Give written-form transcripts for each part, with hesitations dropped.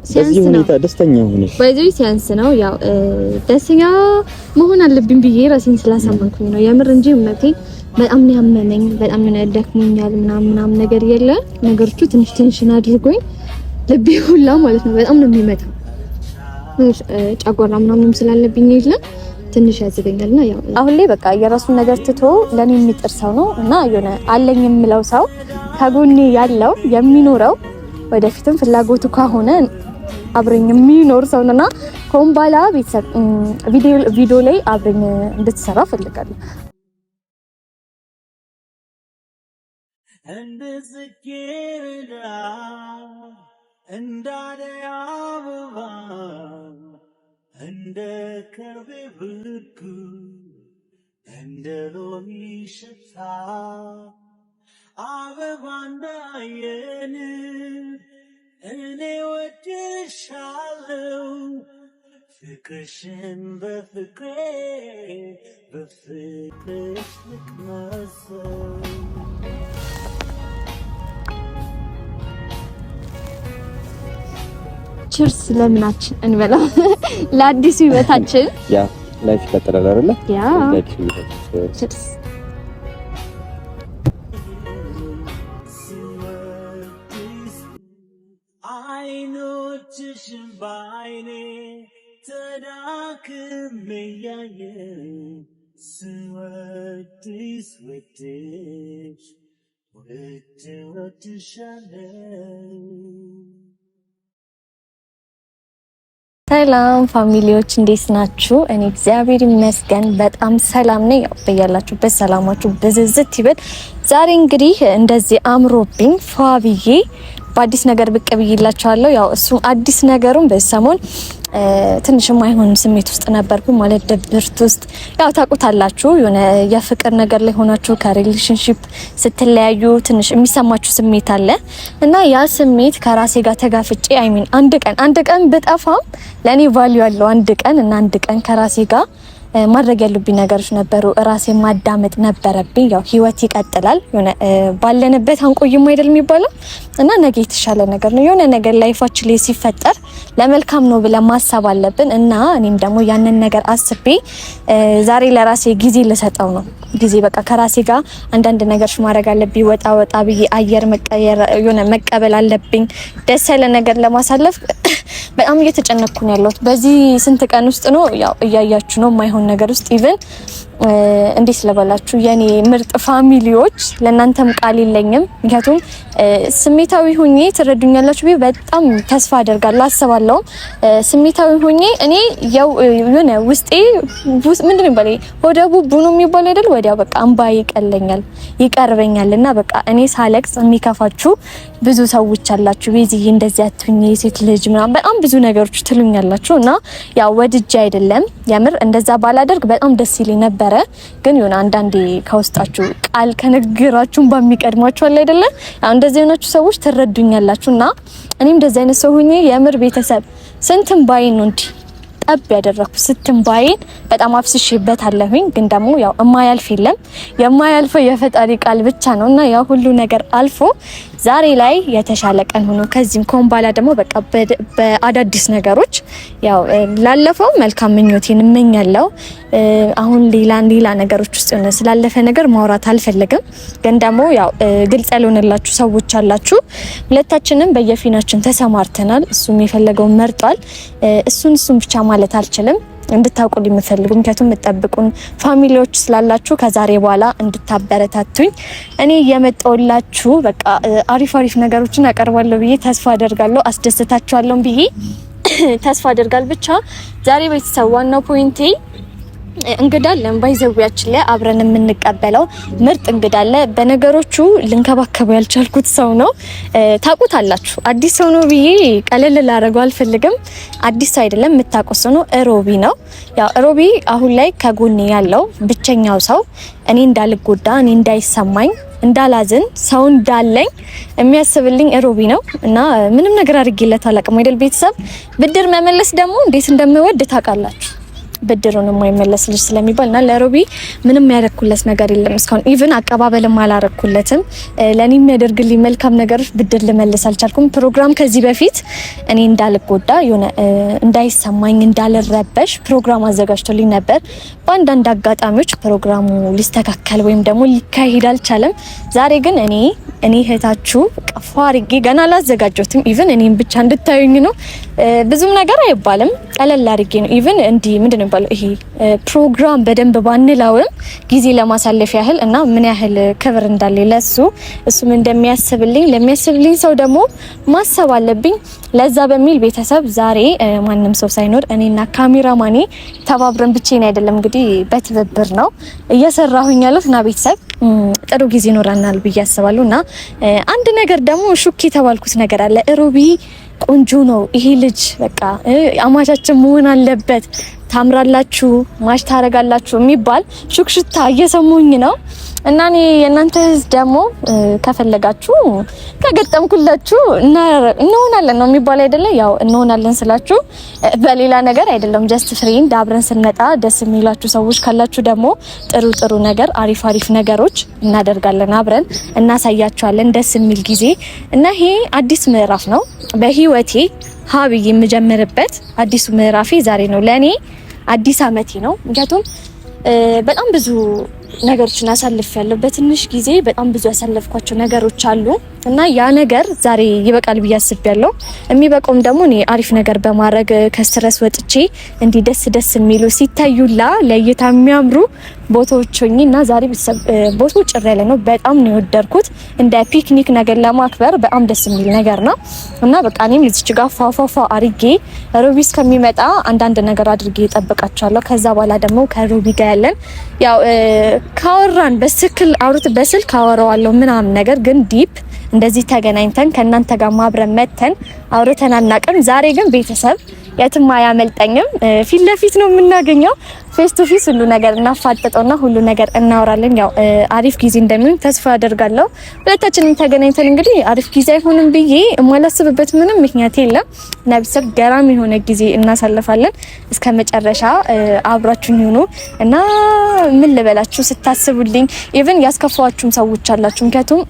በዚህ ሁኔታ ደስተኛ ሆነሽ በዚህ ሲያንስ ነው ያው ደስተኛ መሆን አለብኝ ብዬ ራሴን ስላሳመንኩኝ ነው የምር እንጂ እውነቴ በጣም ነው ያመመኝ በጣም ነው ያደክመኛል ምናምን ነገር የለ ነገሮቹ ትንሽ አድርጎኝ ልቤ ሁላ ማለት ነው በጣም ነው የሚመጣው ጫጓራ ምናምን ስላለብኝ የለ ትንሽ ያዝገኛልና ያው አሁን ላይ በቃ የራሱን ነገር ትቶ ለኔ የሚጥር ሰው ነው እና የሆነ አለኝ የምለው ሰው ከጎኔ ያለው የሚኖረው ወደፊትም ፍላጎቱ ከሆነ አብረኝ የሚኖር ሰው ነውና ኮምባላ ቤተሰብ ቪዲዮ ላይ አብረኝ እንድትሰራ ፈልጋለሁ እንድዝኪራ እንዳደያብባ እንደ ከርቤ ብርኩ እንደ ሎሚ ሽታ አበባ እንዳየን እኔ ወድሻለሁ ፍቅርሽን በፍቅርሽ ልቅመሰው ቺርስ ለምናችን እንበላ ለአዲሱ ህይወታችን ያ ላይፍ ይቀጥላል አይደል ያ ቺርስ አይኖችሽን ባይኔ ተዳክሜ ያየሁ ስወድሽ ሰላም ፋሚሊዎች እንዴት ናችሁ? እኔ እግዚአብሔር ይመስገን በጣም ሰላም ነኝ። በያላችሁበት ሰላማችሁ ብዝዝት ይበል። ዛሬ እንግዲህ እንደዚህ አምሮብኝ ፏብዬ በአዲስ ነገር ብቅ ብዬላችኋለሁ። ያው እሱ አዲስ ነገሩን በሰሞን ትንሽ የማይሆን ስሜት ውስጥ ነበርኩ ማለት ድብርት ውስጥ ያው ታውቁታላችሁ የሆነ የፍቅር ነገር ላይ ሆናችሁ ከሪሌሽንሺፕ ስትለያዩ ትንሽ የሚሰማችሁ ስሜት አለ እና ያ ስሜት ከራሴ ጋር ተጋፍጬ አንድ ቀን ብጠፋም ለኔ ቫልዩ አለው አንድ ቀን እና አንድ ቀን ከራሴ ጋር ማድረግ ያሉብኝ ነገሮች ነበሩ ራሴን ማዳመጥ ነበረብኝ ያው ህይወት ይቀጥላል የሆነ ባለንበት አንቆይም አይደል የሚባለው እና ነገ የተሻለ ነገር ነው የሆነ ነገር ላይፋችን ላይ ሲፈጠር ለመልካም ነው ብለን ማሰብ አለብን እና እኔም ደግሞ ያንን ነገር አስቤ ዛሬ ለራሴ ጊዜ ልሰጠው ነው ጊዜ በቃ ከራሴ ጋር አንዳንድ ነገሮች ማድረግ አለብኝ ወጣ ብዬ አየር የሆነ መቀበል አለብኝ ደስ ያለ ነገር ለማሳለፍ በጣም እየተጨነቅኩ ነው ያለሁት በዚህ ስንት ቀን ውስጥ ነው ያው እያያችሁ ነው ማይሆን ነገር ውስጥ ኢቭን እንዴት ለበላችሁ የኔ ምርጥ ፋሚሊዎች ለናንተም ቃል የለኝም ምክንያቱም ስሜታዊ ሆኜ ትረዱኛላችሁ በጣም ተስፋ አደርጋለሁ አስባለሁ ስሜታዊ ሆኜ እኔ የሆነ ውስጤ ምንድነው ባለ ወደቡ ቡኑ የሚባል አይደል ወዲያ በቃ አምባ ይቀርበኛልና በቃ እኔ ሳለቅስ የሚከፋችሁ ብዙ ሰዎች አላችሁ በዚህ እንደዚህ አትሁኝ ሴት ልጅ ምናምን በጣም ብዙ ነገሮች ትሉኛላችሁ እና ያው ወድጄ አይደለም ያምር እንደዛ ባላደርግ በጣም ደስ ይለኝ ነበር ግን ይሁን አንዳንዴ ከውስጣችሁ ቃል ከነገራችሁን በሚቀድማችሁ አለ አይደለ አሁን እንደዚህ አይነቱ ሰዎች ትረዱኛላችሁና እኔም እንደዚህ አይነት ሰው ሆኜ የምር ቤተሰብ ስንትም ባይን ነው እንዴ ጠብ ያደረኩ ስትም ባይን በጣም አፍስሽበት አለሁኝ ግን ደግሞ ያው የማያልፍ የለም የማያልፈው የፈጣሪ ቃል ብቻ ነውና ያው ሁሉ ነገር አልፎ ዛሬ ላይ የተሻለ ቀን ሆኖ ከዚህም ኮምባላ ደግሞ በቃ በአዳዲስ ነገሮች ያው ላለፈው መልካም ምኞቴን እመኛለሁ አሁን ሌላ ነገሮች ውስጥ ነው ስላለፈ ነገር ማውራት አልፈልግም ግን ደግሞ ያው ግልጽ ያልሆነላችሁ ሰዎች አላችሁ ሁለታችንም በየፊናችን ተሰማርተናል እሱም የፈለገው መርጧል እሱን ብቻ ማለት አልችልም እንድታውቁልኝ የምፈልጉ ምክንያቱም መጠብቁን ፋሚሊዎች ስላላችሁ ከዛሬ በኋላ እንድታበረታቱኝ እኔ የመጣውላችሁ በቃ አሪፍ ነገሮችን አቀርባለሁ ብዬ ተስፋ አደርጋለሁ አስደስታችኋለሁ ብዬ ተስፋ አደርጋለሁ ብቻ ዛሬ ቤተሰብ ዋናው ፖይንቴ እንግዳለን ባይዘውያችን ላይ አብረን የምንቀበለው ምርጥ እንግዳለ በነገሮቹ ልንከባከበው ያልቻልኩት ሰው ነው ታውቁታላችሁ አዲስ ሰው ነው ብዬ ቀለል ላደርገው አልፈልግም አዲስ አይደለም የምታውቁት ነው ሮቢ ነው ያው ሮቢ አሁን ላይ ከጎኔ ያለው ብቸኛው ሰው እኔ እንዳልጎዳ እኔ እንዳይሰማኝ እንዳላዝን ሰው እንዳለኝ የሚያስብልኝ ሮቢ ነው እና ምንም ነገር አድርጌለት አላውቅም አይደል ቤተሰብ ብድር መመለስ ደግሞ እንዴት እንደምወድ ታውቃላችሁ ብድሩን የማይመለስ ልጅ ስለሚባልና ለሮቢ ምንም ያደረኩለት ነገር የለም እስካሁን ኢቭን አቀባበልም አላረኩለትም። ለኔ የሚያደርግልኝ መልካም ነገሮች ብድር ልመልስ አልቻልኩም። ፕሮግራም ከዚህ በፊት እኔ እንዳልጎዳ የሆነ እንዳይሰማኝ እንዳልረበሽ ፕሮግራም አዘጋጅቶልኝ ነበር። በአንዳንድ አጋጣሚዎች ፕሮግራሙ ሊስተካከል ወይም ደግሞ ሊካሄድ አልቻለም። ዛሬ ግን እኔ እህታችሁ ቀፋሪጌ ገና አላዘጋጀሁትም። ኢቭን እኔም ብቻ እንድታዩኝ ነው። ብዙም ነገር አይባልም፣ ቀለል አድርጌ ነው። ኢቭን እንዲ ምንድነው ባለው ይሄ ፕሮግራም በደንብ ባንላውም ጊዜ ለማሳለፍ ያህል እና ምን ያህል ክብር እንዳለ ለሱ እሱም እንደሚያስብልኝ ለሚያስብልኝ ሰው ደግሞ ማሰብ አለብኝ። ለዛ በሚል ቤተሰብ ዛሬ ማንም ሰው ሳይኖር እኔና ካሜራማኔ ተባብረን ብቻዬን አይደለም እንግዲህ በትብብር ነው እየሰራሁኝ ያለሁት እና ቤተሰብ ጥሩ ጊዜ ይኖራናል ብዬ አስባለሁና አንድ ነገር ደግሞ ሹክ የተባልኩት ነገር አለ። ሮቢ ቆንጆ ነው ይሄ ልጅ በቃ አማቻችን መሆን አለበት፣ ታምራላችሁ፣ ማሽ ታረጋላችሁ የሚባል ሹክሹክታ እየሰሙኝ ነው። እና እኔ የእናንተ ደግሞ ከፈለጋችሁ ከገጠምኩላችሁ እንሆናለን ነው የሚባል አይደለ? ያው እንሆናለን ስላችሁ በሌላ ነገር አይደለም። ጀስት ፍሬንድ አብረን ስንመጣ ደስ የሚላችሁ ሰዎች ካላችሁ ደግሞ ጥሩ ነገር አሪፍ ነገሮች እናደርጋለን፣ አብረን እናሳያችኋለን ደስ የሚል ጊዜ እና ይሄ አዲስ ምዕራፍ ነው በህይወቴ ሀብዬ የምጀምርበት አዲሱ ምዕራፌ ዛሬ ነው። ለኔ አዲስ አመቴ ነው። ምክንያቱም በጣም ብዙ ነገሮችን አሳልፌያለሁ። በትንሽ ጊዜ በጣም ብዙ ያሳለፍኳቸው ነገሮች አሉ እና ያ ነገር ዛሬ ይበቃል ብዬ አስቤያለሁ። የሚበቃውም ደግሞ እኔ አሪፍ ነገር በማድረግ ከስትረስ ወጥቼ እንዲህ ደስ የሚሉ ሲታዩላ ለእይታ የሚያምሩ ቦታዎች ሆኝና ዛሬ ቦታው ጭር ያለ ነው። በጣም ነው የወደድኩት። እንደ ፒክኒክ ነገር ለማክበር በጣም ደስ የሚል ነገር ነው እና በቃ እኔም እዚች ጋር ፏፏፏ አርጌ ሮቢ እስከሚመጣ አንዳንድ ነገር አድርጌ እጠብቃቸዋለሁ። ከዛ በኋላ ደግሞ ከሮቢ ጋር ያለን ያው ካወራን በስልክ አወራዋለሁ ምናምን ነገር ግን ዲፕ እንደዚህ ተገናኝተን ከእናንተ ጋር ማብረን መተን አውርተን አናውቅም። ዛሬ ግን ቤተሰብ የትም አያመልጠኝም። ፊት ለፊት ነው የምናገኘው። ፌስ ቱ ፌስ ሁሉ ነገር እናፋጥጠውና ሁሉ ነገር እናወራለን። ያው አሪፍ ጊዜ እንደሚሆን ተስፋ አደርጋለሁ። ሁለታችንም ተገናኝተን እንግዲህ አሪፍ ጊዜ አይሆንም ብዬ የማላስብበት ምንም ምክንያት የለም እና ቤተሰብ ገራሚ የሆነ ጊዜ እናሳልፋለን። እስከ መጨረሻ አብራችሁኝ ሁኑ እና ምን ልበላችሁ ስታስቡልኝ ኢቭን ያስከፋዋችሁም ሰዎች አላችሁ። ምክንያቱም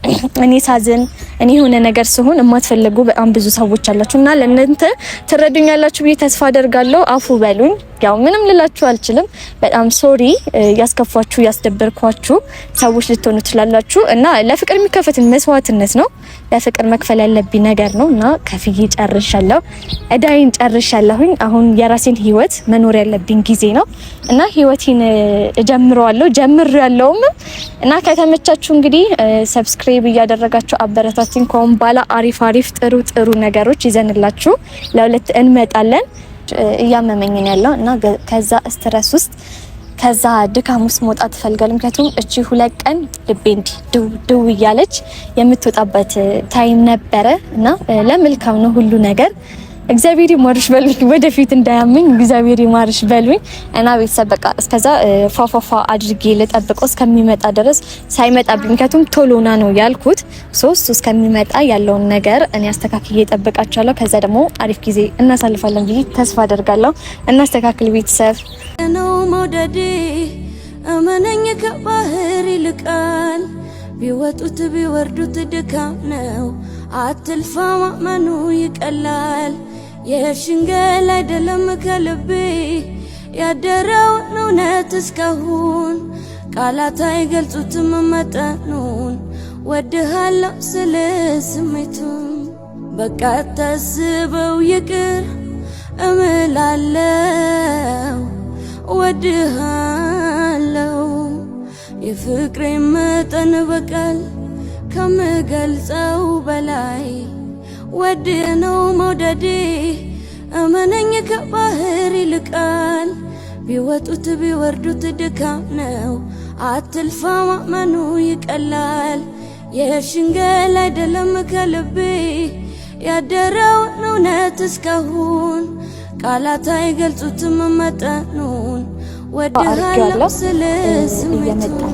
እኔ ሳዝን እኔ የሆነ ነገር ሲሆን የማትፈልጉ በጣም ብዙ ሰዎች አላችሁ እና ለእናንተ ትረዱኛላችሁ ብዬ ተስፋ አደርጋለሁ። አፉ በሉኝ። ያው ምንም ልላችሁ አልችልም። በጣም ሶሪ ያስከፋችሁ ያስደበርኳችሁ ሰዎች ልትሆኑ ትችላላችሁ እና ለፍቅር የሚከፈት መስዋዕትነት ነው። ለፍቅር መክፈል ያለብኝ ነገር ነው እና ከፍዬ ጨርሻለሁ። እዳይን ጨርሻለሁኝ። አሁን የራሴን ህይወት መኖር ያለብኝ ጊዜ ነው እና ህይወቴን ጀምሬያለሁም እና ከተመቻችሁ እንግዲህ ሰብስክራይብ እያደረጋችሁ አበረታቱኝ። ከሆነ ባላ አሪፍ ጥሩ ነገሮች ይዘንላችሁ ለሁለት እንመጣለን። እያመመኝ ነው ያለው እና ከዛ ስትረስ ውስጥ ከዛ ድካም ውስጥ መውጣት ፈልጋለሁ። ምክንያቱም እቺ 2 ቀን ልቤ እንዲ ድው እያለች የምትወጣበት ታይም ነበረ እና ለመልካም ነው ሁሉ ነገር። እግዚአብሔር ይማርሽ በሉኝ፣ ወደፊት እንዳያመኝ እግዚአብሔር ይማርሽ በሉኝ እና ቤተሰብ በቃ እስከዛ ፏፏፏ አድርጌ ልጠብቀው እስከሚመጣ ድረስ ሳይመጣብኝ፣ ምክንያቱም ቶሎና ነው ያልኩት። ሶስት እስከሚመጣ ያለውን ነገር እኔ አስተካክዬ እጠብቃቸዋለሁ። ከዛ ደግሞ አሪፍ ጊዜ እናሳልፋለን ብዬ ተስፋ አደርጋለሁ። እናስተካክል ቤተሰብ ነው መውደዴ እመነኝ ከባህር ይልቃል። ቢወጡት ቢወርዱት ድካም ነው አትልፋ ማመኑ ይቀላል። የሽንገል አይደለም ከልቤ ያደረውን እውነት እስካሁን ቃላት አይገልጹትም መጠኑን። ወድሃለሁ ስለ ስሜቱን በቃ ታስበው ይቅር እምላለው። ወድሃለሁ የፍቅሬ መጠን በቃል ከምገልጸው በላይ ወድ ነው መውደዴ እመነኝ ከባህር ይልቃል። ቢወጡት ቢወርዱት ድካም ነው አትልፋ ማመኑ ይቀላል። የሽንገል አይደለም ከልቤ ያደረውን እውነት እስካሁን ቃላት አይገልጹትም መጠኑን። ወድሃለሁ ስለ ስሜቱን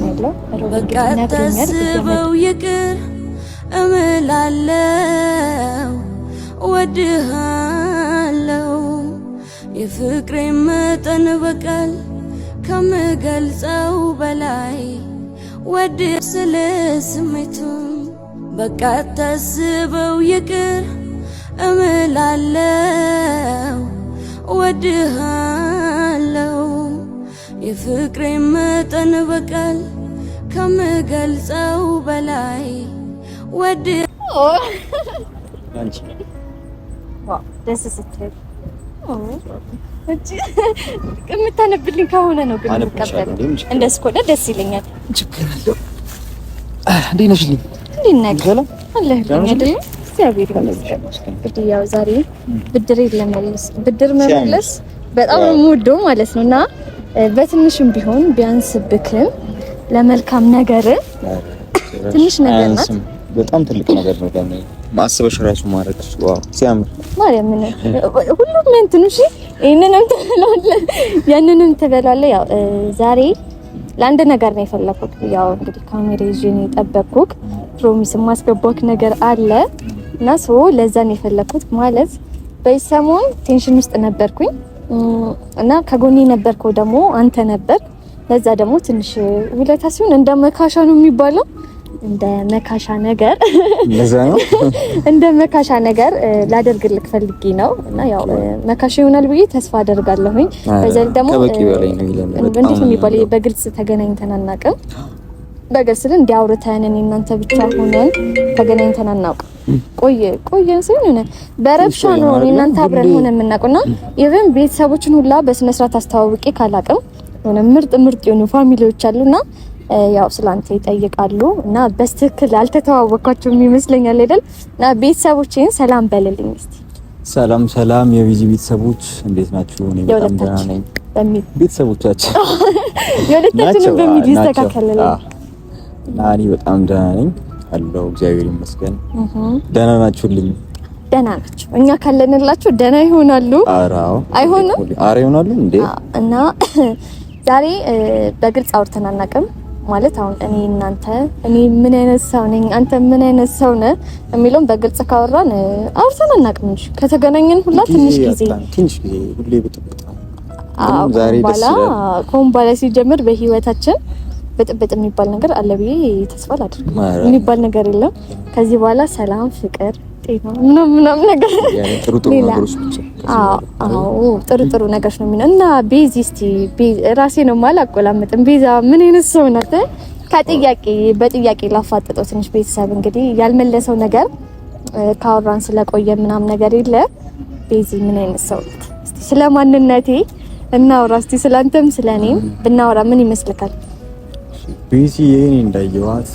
በቃ ታስበው ይቅር እምላለው። ወድሃለሁ የፍቅሬ መጠን በቀል ከምገልጸው በላይ ወድ ስለ ስሜቱን በቃ ታስበው ይቅር እምላለው ወድሃለው የፍቅሬ መጠን በቀል ከምገልጸው በላይ ወድ አንቺ ደስ ስትል የምታነብልኝ ከሆነ ነው ግን የምትቀበለው። እንደሱ ከሆነ ደስ ይለኛል። ችግር አለው። እንዴት ነሽ? እንዴት ነህ? አለህ አይደል? እግዚአብሔር ይመስገን። እንግዲህ ያው ዛሬ ብድር መመለስ በጣም የምወደው ማለት ነውና በትንሽም ቢሆን ቢያንስብክም ለመልካም ነገር ትንሽ ነገር ናት። በጣም ትልቅ ነገር ነው ለኔ ማስበሽ ራሱ ማድረግ ዋው ሲያምር ማርያም ነው ሁሉም እንትኑሽ ይሄንንም ትበላለህ ያንንም ትበላለህ። ያው ዛሬ ለአንድ ነገር ነው የፈለኩት። ያው እንግዲህ ካሜራ ይዤ ነው የጠበቅኩት። ፕሮሚስ ማስገባክ ነገር አለ እና ለዛ ነው የፈለኩት። ማለት በሰሞን ቴንሽን ውስጥ ነበርኩኝ እና ከጎኔ ነበርከው ደግሞ አንተ ነበር። ለዛ ደግሞ ትንሽ ውለታ ሲሆን እንደ መካሻ ነው የሚባለው እንደ መካሻ ነገር ለዛ ነው እንደ መካሻ ነገር ላደርግልክ ፈልጌ ነው እና ያው መካሻ ይሆናል ብዬ ተስፋ አደርጋለሁኝ። በዘል ደግሞ ከበቂ በላይ ነው ይላል። እንዴት ነው የሚባለው? በግልጽ ተገናኝተን አናውቅም። በግልጽ እናንተ ብቻ ሆነን ተገናኝተን አናውቅም። ቆየን ሲሆን በረብሻ ነው እናንተ አብረን ሆነን የምናውቀውና ኢቭን ቤተሰቦችን ሁላ በስነ ስርዓት አስተዋውቄ ካላቅም ሆነ ምርጥ የሆኑ ፋሚሊዎች አሉና ያው ስላንተ ይጠይቃሉ እና በስትክክል አልተተዋወቃችሁም ይመስለኛል አይደል? እና ቤተሰቦቼን ሰላም በልልኝ እስቲ። ሰላም የቪዚ ቤተሰቦች እንዴት ናችሁ? እኔ በጣም ደህና ነኝ። ቤተሰቦቻችን የሁለታችንም በሚል ይስተካከላል እና እኔ በጣም ደህና ነኝ አለው። እግዚአብሔር ይመስገን። ደህና ናችሁልኝ? ደህና ናቸው። እኛ ካለንላችሁ ደህና ይሆናሉ። አይሆንም? ኧረ ይሆናሉ እንዴ። እና ዛሬ በግልጽ አውርተን አናውቅም። ማለት አሁን እኔ ምን አይነት ሰው ነኝ፣ አንተ ምን አይነት ሰው ነህ የሚለውን በግልጽ ካወራን አውርተን አናውቅም እንጂ ከተገናኘን ሁላ ትንሽ ጊዜ ሁሌ ብጥብጥ ነው። ዛሬ ደስ ይላል። ኮምባላ ሲጀምር በህይወታችን ብጥብጥ የሚባል ነገር አለ ብዬ ተስፋ አላደርግም። የሚባል ነገር የለም ከዚህ በኋላ ሰላም፣ ፍቅር፣ ጤና ምናምን ነገር ጥሩ ነገሮች ብቻ። ጥሩ ነገሮች ነው የሚሆነው። እና ቤዚ እስቲ ራሴ ነው ማላቆላምጥም። ቤዛ ምን አይነት ሰው ናት? በጥያቄ ላፋጥጠው ትንሽ። ቤተሰብ እንግዲህ ያልመለሰው ነገር ካወራን ስለቆየ ምናምን ነገር የለ። ቤዚ ምን አይነት ሰው ናት? እስቲ ስለማንነቴ እናውራ እስቲ። ስላንተም ስለኔም ብናወራ ምን ይመስልካል? ቤዚ የኔ እንዳየዋት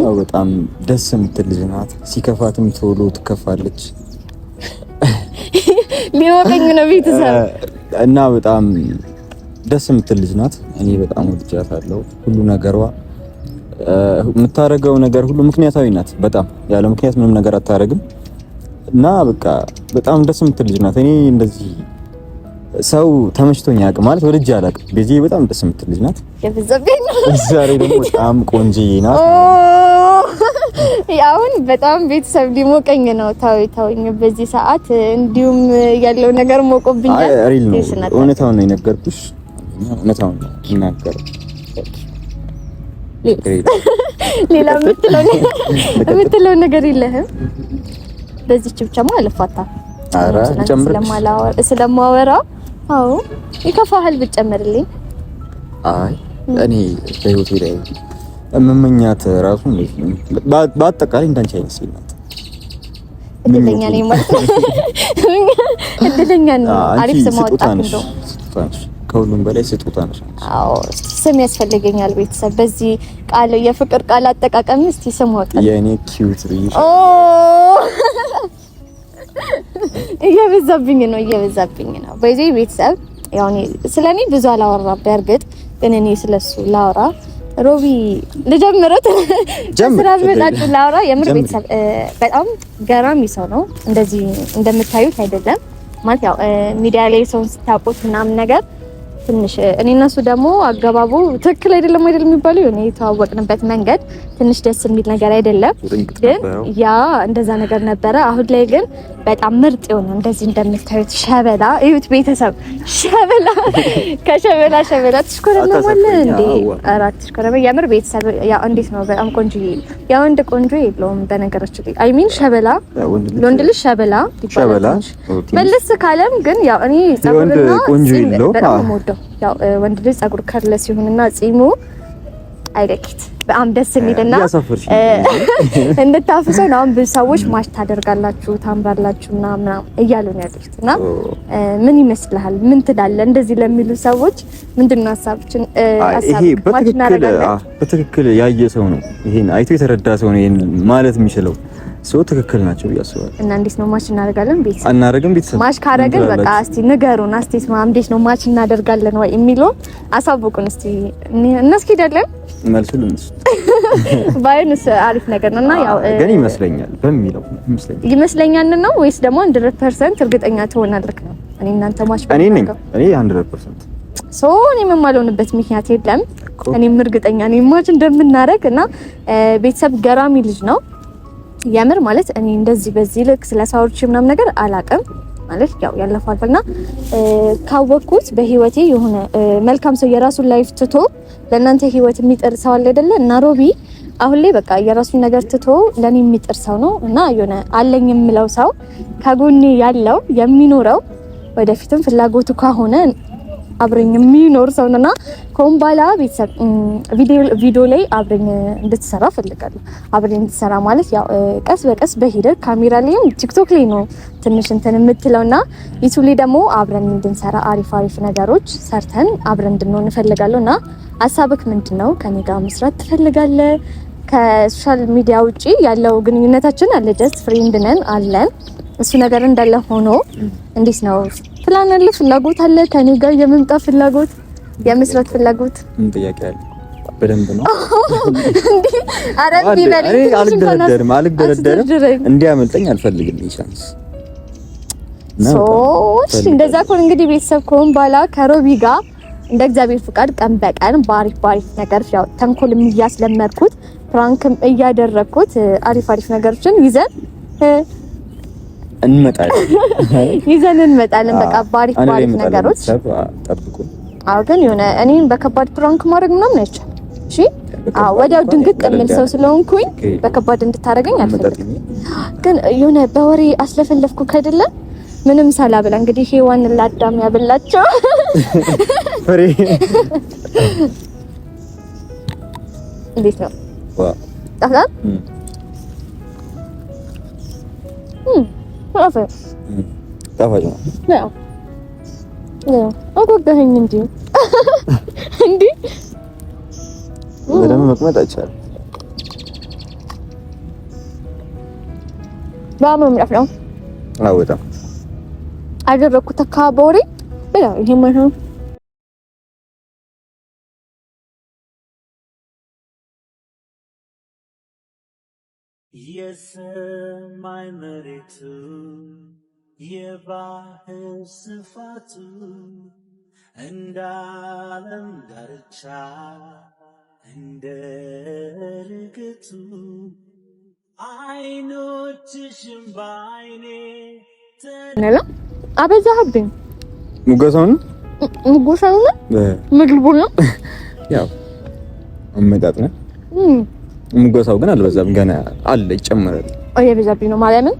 ያው በጣም ደስ የምትል ልጅ ናት። ሲከፋትም ቶሎ ትከፋለች። ሊወቀኝ ነው ቤተሰብ እና በጣም ደስ የምትል ልጅ ናት። እኔ በጣም ወድጃታለሁ። ሁሉ ነገሯ የምታረገው ነገር ሁሉ ምክንያታዊ ናት። በጣም ያለ ምክንያት ምንም ነገር አታረግም እና በቃ በጣም ደስ የምትል ልጅ ናት። እኔ እንደዚህ ሰው ተመችቶኝ ያውቅ ማለት ወድጄ አላውቅም። ቤዚ በጣም ደስ የምትል ልጅ ናት። የበዛብኝ ነው። ዛሬ ደግሞ በጣም ቆንጆዬ ናት። ያውን በጣም ቤተሰብ ሊሞቀኝ ነው። ታውኝ በዚህ ሰዓት እንዲሁም ያለው ነገር ሞቆብኛል። አይ ሪል ነው። እውነታውን ነው የነገርኩሽ። እውነታውን ነው የምናገረው። ሌላ የምትለው ነገር የለህም? በዚህች ብቻማ አልፋታም። ኧረ ጨምርልኝ ስለማወራ አዎ ይከፋሃል ብጨምርልኝ። አይ እኔ በህይወቴ ላይ የምመኛት ራሱ በአጠቃላይ እንዳንቺ አይነት ሴት ናት። እድለኛ ነኝ ማለት ነው። እድለኛ ነኝ። አሪፍ ስም አወጣት ነው። ከሁሉም በላይ ስጦታ ነሽ። አዎ ስም ያስፈልገኛል። ቤተሰብ በዚህ ቃል የፍቅር ቃል አጠቃቀም እስቲ ስም አወጣት። የኔ ኪዩት ልጅ እየበዛብኝ ነው። በዚህ ቤተሰብ ያው ስለኔ ብዙ አላወራም። በእርግጥ ግን እኔ ስለሱ ላወራ ሮቢ ልጀምረት ላወራ። የምር ቤተሰብ በጣም ገራሚ ሰው ነው። እንደዚህ እንደምታዩት አይደለም ማለት ያው ሚዲያ ላይ ሰውን ስታውቁት ምናምን ነገር ትንሽ እኔ እና እሱ ደግሞ አገባቡ ትክክል አይደለም የሚባለው የሆነ የተዋወቅንበት መንገድ ትንሽ ደስ የሚል ነገር አይደለም። ግን ያ እንደዛ ነገር ነበረ። አሁን ላይ ግን በጣም ምርጥ የሆነ እንደዚህ እንደምታዩት ሸበላ እዩት ቤተሰብ፣ ሸበላ ከሸበላ ትሽኮረመማለ እንዴ! አራት ትሽኮረመ የምር ቤተሰብ ያው እንዴት ነው? በጣም ቆንጆ ያው እንደ ቆንጆ የለውም በነገራችን ላይ አይ ሚን ሸበላ ለወንድ ልጅ ሸበላ መለስ ካለም ግን ያው እኔ ጸጉርና ቆንጆ የለው ያው ወንድ ልጅ ጸጉር ከርለስ ይሁንና ጺሙ አይለኪት በጣም ደስ የሚልና እንድታፍሰው ነው። ብዙ ሰዎች ማሽ ታደርጋላችሁ ታምራላችሁና ምናምን እያሉ ነው ያሉትና ምን ይመስልሃል? ምን ትላለህ? እንደዚህ ለሚሉ ሰዎች ምንድነው ሐሳብችን? በትክክል ያየ ሰው ነው ይሄን አይቶ የተረዳ ሰው ነው ይሄን ማለት የሚችለው። ሰው ትክክል ናቸው ያስባል። እና እንዴት ነው ማች እናደርጋለን? ቤተሰብ ማች ካረግን በቃ እስቲ ንገሩን። እስቲ እንዴት ነው ማች እናደርጋለን ወይ የሚለው አሳውቁን እስቲ እናስኬዳለን። መልሱልን ባይንስ አሪፍ ነገር ነውና ያው ግን ይመስለኛል በሚለው ይመስለኛል ነው ወይስ ደግሞ 100% እርግጠኛ ትሆናለህ ነው? እኔ እናንተ ማች እኔ 100% እኔ የማልሆንበት ምክንያት የለም። እኔም እርግጠኛ ነኝ ማች እንደምናደርግ እና ቤተሰብ ገራሚ ልጅ ነው የምር ማለት እኔ እንደዚህ በዚህ ልክ ስለ ሳውርቺ ምናምን ነገር አላውቅም ማለት ያው ያለፈው አልፈና ካወቅኩት በህይወቴ የሆነ መልካም ሰው የራሱን ላይፍ ትቶ ለእናንተ ህይወት የሚጥር ሰው አለ አይደለ? እና ሮቢ አሁን ላይ በቃ የራሱን ነገር ትቶ ለኔ የሚጥር ሰው ነው እና የሆነ አለኝ የምለው ሰው ከጎኔ ያለው የሚኖረው ወደፊትም ፍላጎቱ ከሆነ አብረኝ የሚኖር ሰው ነውና ኮምባላ ቤተሰብ ቪዲዮ ላይ አብረኝ እንድትሰራ ፈልጋለሁ። አብረኝ እንድትሰራ ማለት ያው ቀስ በቀስ በሂደት ካሜራ ላይም ቲክቶክ ላይ ነው ትንሽ እንትን የምትለውና ዩቲዩብ ላይ ደግሞ አብረን እንድንሰራ አሪፍ ነገሮች ሰርተን አብረን እንድንሆን እፈልጋለሁና ሐሳብክ ምንድነው? ከኔ ጋር መስራት ትፈልጋለህ? ከሶሻል ሚዲያ ውጪ ያለው ግንኙነታችን አለ ጀስት ፍሬንድ ነን አለን። እሱ ነገር እንዳለ ሆኖ እንዴት ነው ፕላን አለ? ፍላጎት አለ? ከኔ ጋር የመምጣት ፍላጎት የመስራት ፍላጎት ምን ጥያቄ አለ? በደንብ ነው እንዴ? አረብ ይበልኝ አልደረደርም እንዲያመልጠኝ አልፈልግም ቻንስ እንደዛ ኮን እንግዲህ ቤተሰብ ኮን ባላ ከሮቢ ጋር እንደ እግዚአብሔር ፍቃድ ቀን በቀን ባሪፍ ነገር ያው ተንኮልም እያስለመድኩት ፕራንክም እያደረኩት አሪፍ ነገሮችን ይዘን እንመጣለን። በቃ ባሪፍ ነገሮች ጠብቁ። አዎ ግን የሆነ እኔን በከባድ ፕራንክ ማድረግ ምናምን አይቻልም። እሺ ወዲያው ድንግጥ የምል ሰው ስለሆንኩኝ በከባድ እንድታረገኝ አልፈልግም። ግን የሆነ በወሬ አስለፈለፍኩ አይደለ? ምንም ሳላብላ እንግዲህ ሄዋን ለአዳም ያበላቸው ፍሬ እንዴት ነው? ታዲያ ጣፋጭ ነው። አጎጋኸኝ እንጂ እንዴ በደንብ መቅመጥ አይቻልም። ባምም ነው አወጣም አደረኩት ተካቦሪ በላ ይሄ ማለት ነው። የሰማይ መሬቱ የባህር ስፋቱ እንደ ዓለም ዳርቻ እንደ ርግቱ አይኖችሽም ባይኔ ነላ አበዛህብኝ። ሙገሳውን ምግቡን ያው አመጣጥነ ሙገሳው ግን አልበዛም፣ ገና አለ ይጨመራል። እየበዛብኝ ነው ማርያምን፣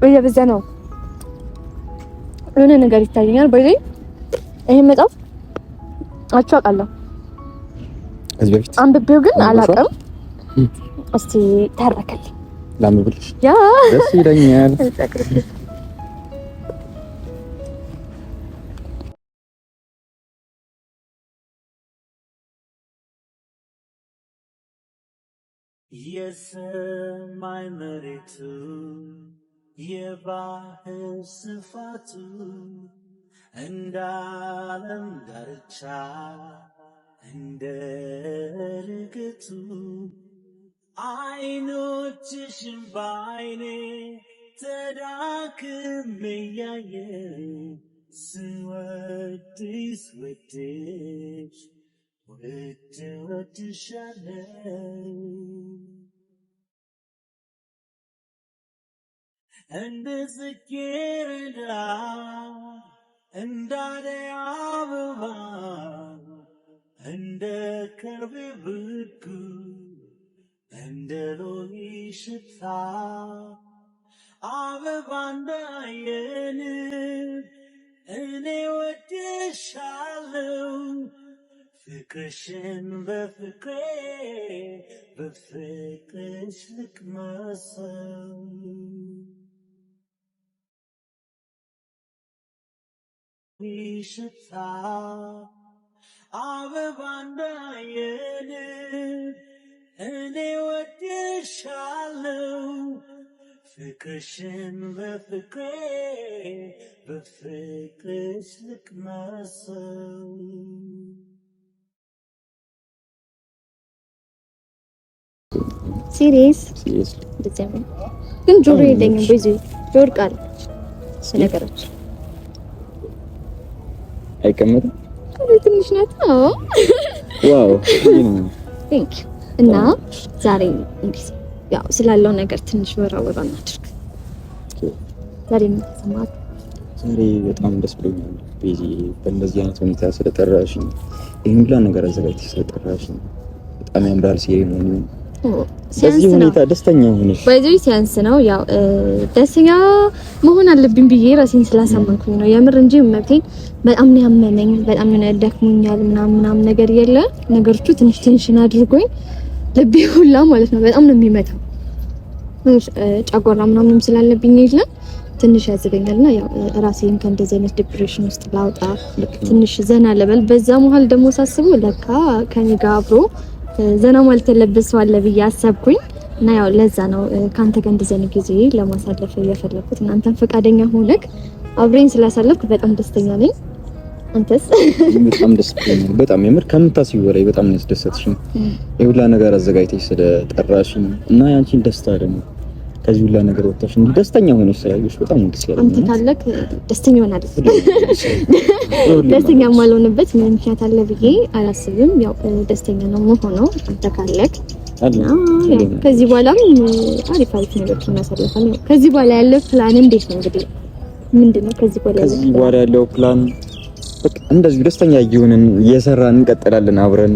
እየበዛ ነው። የሆነ ነገር ይታየኛል። በዚህ ይሄ መጣፍ አውቃለሁ እዚህ በፊት አንብቤው ግን አላውቅም። እስቲ ተረከልኝ ላምብልሽ ያ ደስ ይለኛል። የሰማይ መሬቱ የባህር ስፋቱ እንደ ዓለም ዳርቻ እንደ ርግቱ አይኖችሽም ባይኔ ተዳክሜ ያየሁ ስወድሽ ወድሽ ወድሻለሁ እንደ ጽጌረዳ እንደ አደይ አበባ እንደ ከርቤ ብርጉድ እንደ ሎሚ ሽታ አበባ እንዳየን እኔ ወድሻለሁ ፍቅርሽን በፍቅርሽ ልቅመሰው ሽታ አበባ እንዳየን እኔ ወድሻለሁ ፍቅርሽን በፍቅርሽ ልቅመሰው ሲሪየስ ግን ጆሮ የለኝም ብዙ ጆሮ ቃል ስለነገሮች አይቀመጥም ትንሽ ናት ዋው ቴንክ እና ዛሬ እንግዲህ ያው ስላለው ነገር ትንሽ ወራወራ እናድርግ ዛሬ ምን ተሰማት ዛሬ በጣም ደስ ብሎኛል ቤዚ በእንደዚህ አይነት ሁኔታ ስለጠራሽኝ ይሄን ሁላ ነገር አዘጋጅተሽ ስለጠራሽኝ በጣም ያምራል ሴሬሞኒው በዚህ ሁኔታ ደስተኛ ሆነሽ ባይዘይ ሲያንስ ነው ያው ደስተኛ መሆን አለብኝ ብዬ ራሴን ስላሳመንኩኝ ነው የምር እንጂ መብቴ በጣም ነው ያመመኝ በጣም ነው ያደክሙኛል ምናምን ነገር የለ ነገሮቹ ትንሽ ቴንሽን አድርጎኝ ልቤ ሁላ ማለት ነው በጣም ነው የሚመታው ጫጓራ ምናምንም ስላለብኝ ይላ ትንሽ ያዝገኛልና ያው ራሴን ከእንደዚህ አይነት ዲፕሬሽን ውስጥ ላውጣ ትንሽ ዘና ለበል በዛ መሀል ደግሞ ሳስበው ለካ ከኔ ጋር አብሮ ዘና ማለት ያለብሰው አለ ብዬ አሰብኩኝ እና ያው ለዛ ነው ካንተ ጋር እንደዚህ አይነት ጊዜ ለማሳለፍ የፈለኩት እናንተን ፈቃደኛ ሆነክ አብሬን ስላሳለፍክ በጣም ደስተኛ ነኝ አንተስ በጣም ደስተኛ በጣም የምር ከምታስቢው በላይ በጣም ነው ያስደሰትሽኝ የሁላ ነገር አዘጋጅተሽ ስለጠራሽኝ እና ያንቺን ደስታ ደግሞ ከዚህ ሁላ ነገር ወጣሽ እንዴ ደስተኛ ሆነሽ ስላየሽ በጣም ደስ ይላል አንተ ካለክ ደስተኛ ሆናለህ ደስተኛ ማልሆንበት ምን ምክንያት አለ ብዬ አላስብም ያው ደስተኛ ነው መሆነው አንተ ካለክ እና ከዚህ በኋላም አሪፍ ነገሮችን እናሳልፋለን ከዚህ በኋላ ያለው ፕላን እንዴት ነው እንግዲህ ምንድነው ከዚህ በኋላ ያለው ፕላን በቃ እንደዚህ ደስተኛ እየሆንን እየሰራን እንቀጥላለን አብረን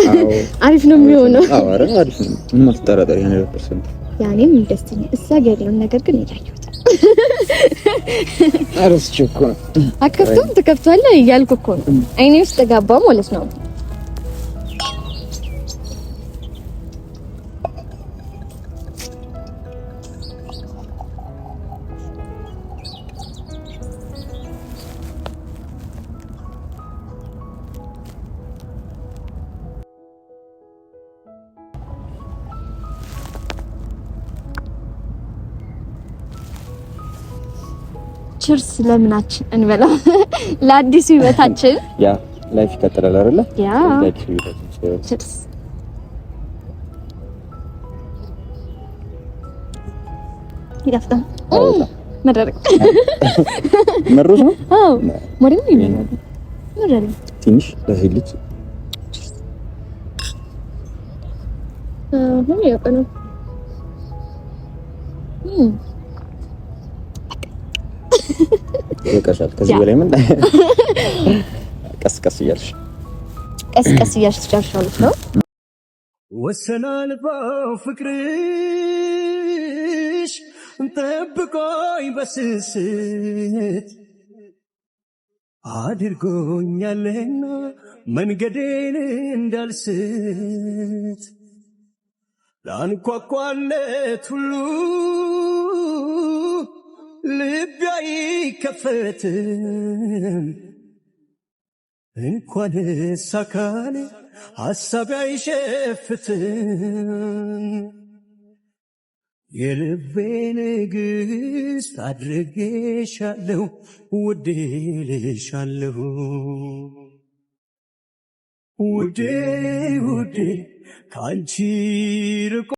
አዎ አሪፍ ነው የሚሆነው አዎ አሪፍ ነው ምን ማትጠራጠር ያን 100% ያኔም ደስተኛ እዛ ያለውን ነገር ግን እያየሁት አረስቼ እኮ ነው አከፍቶም ተከፍቷለህ እያልኩ እኮ ነው አይኔ ውስጥ ገባ ማለት ነው ቺርስ ለምናችን እንበላ ለአዲሱ ህይወታችን ያ ላይፍ ይቀጥላል አይደለ ያ ለአዲሱ ህይወታችን ቺርስ ይጣፍጣል መረቅ መሮዝ ነው አዎ ወሬው ይመጣል መረቅ ትንሽ ለህልት ምን ያቀነው ይቀርሻል ከዚህ በላይ ምን ቀስ እያልሽ ትጨርሻለሽ ነው ወሰናል በፍቅርሽ ጠብቆኝ በስስት አድርጎኛልና መንገዴን እንዳልስት ላንኳኳለት ሁሉ ልቤ አይከፈትም እንኳን ሳካኔ ሐሳቤ አይሸፍትም የልቤ ንግሥት አድርጌሻለሁ ውዴ ልሻለሁ ውዴ ካንቺ ርቆ